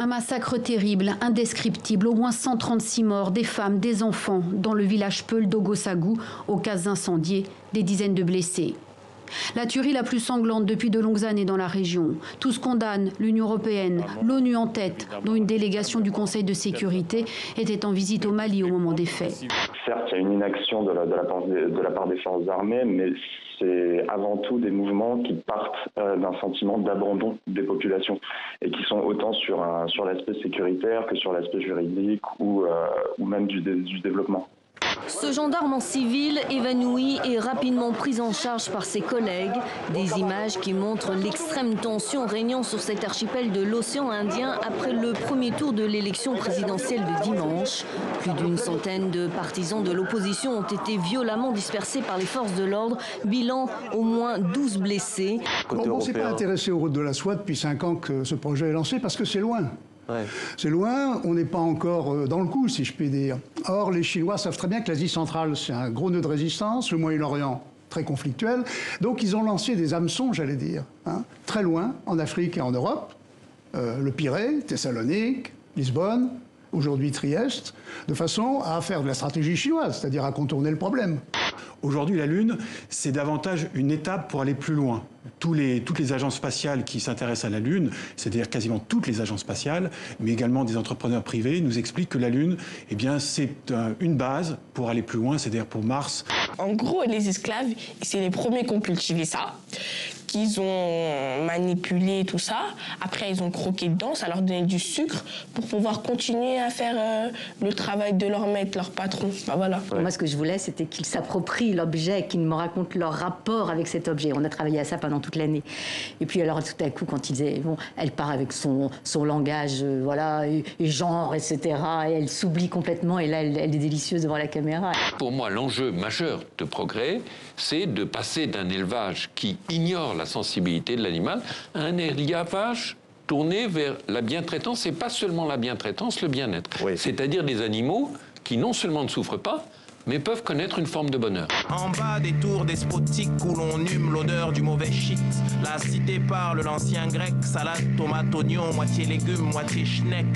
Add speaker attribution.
Speaker 1: Un massacre terrible, indescriptible, au moins 136 morts, des femmes, des enfants, dans le village Peul d'Ogosagou, aux cases incendiées, des dizaines de blessés. La tuerie la plus sanglante depuis de longues années dans la région. Tous condamnent, l'Union européenne, l'ONU en tête, dont une délégation du Conseil de sécurité était en visite au Mali au moment des faits.
Speaker 2: Certes, il y a une inaction de la part des forces armées, mais c'est avant tout des mouvements qui partent d'un sentiment d'abandon des populations et qui sont autant sur l'aspect sécuritaire que sur l'aspect juridique ou même du développement.
Speaker 3: Ce gendarme en civil, évanoui et rapidement pris en charge par ses collègues. Des images qui montrent l'extrême tension régnant sur cet archipel de l'océan Indien après le premier tour de l'élection présidentielle de dimanche. Plus d'une centaine de partisans de l'opposition ont été violemment dispersés par les forces de l'ordre. Bilan, au moins 12 blessés.
Speaker 4: On ne s'est pas intéressé aux routes de la soie depuis 5 ans que ce projet est lancé parce que c'est loin. Ouais. C'est loin, on n'est pas encore dans le coup, si je puis dire. Or, les Chinois savent très bien que l'Asie centrale, c'est un gros nœud de résistance, le Moyen-Orient, très conflictuel. Donc, ils ont lancé des hameçons, j'allais dire, très loin, en Afrique et en Europe. Le Pirée, Thessalonique, Lisbonne, aujourd'hui Trieste, de façon à faire de la stratégie chinoise, c'est-à-dire à contourner le problème.
Speaker 5: Aujourd'hui, la Lune, c'est davantage une étape pour aller plus loin. Toutes les agences spatiales qui s'intéressent à la Lune, c'est-à-dire quasiment toutes les agences spatiales, mais également des entrepreneurs privés, nous expliquent que la Lune, eh bien, c'est une base pour aller plus loin, c'est-à-dire pour Mars.
Speaker 6: En gros, les esclaves, c'est les premiers qui ont cultivé ça, qu'ils ont manipulé tout ça. Après, ils ont croqué dedans, ça leur donnait du sucre pour pouvoir continuer à faire le travail de leur maître, leur patron. Ben voilà.
Speaker 7: Ouais. Moi, ce que je voulais, c'était qu'ils s'approprient l'objet, qu'ils me racontent leur rapport avec cet objet. On a travaillé à ça pendant toute l'année. Et puis alors, tout à coup, quand ils disaient, bon, elle part avec son langage, voilà, et genre, etc., et elle s'oublie complètement, et là, elle est délicieuse devant la caméra.
Speaker 8: Pour moi, l'enjeu majeur de progrès, c'est de passer d'un élevage qui ignore la sensibilité de l'animal à un élevage tourné vers la bientraitance, et pas seulement la bientraitance, le bien-être. Oui. C'est-à-dire des animaux qui non seulement ne souffrent pas, mais peuvent connaître une forme de bonheur.
Speaker 9: En bas des tours despotiques où l'on hume l'odeur du mauvais shit, la cité parle l'ancien grec, salade, tomate, oignon, moitié légumes, moitié schneck.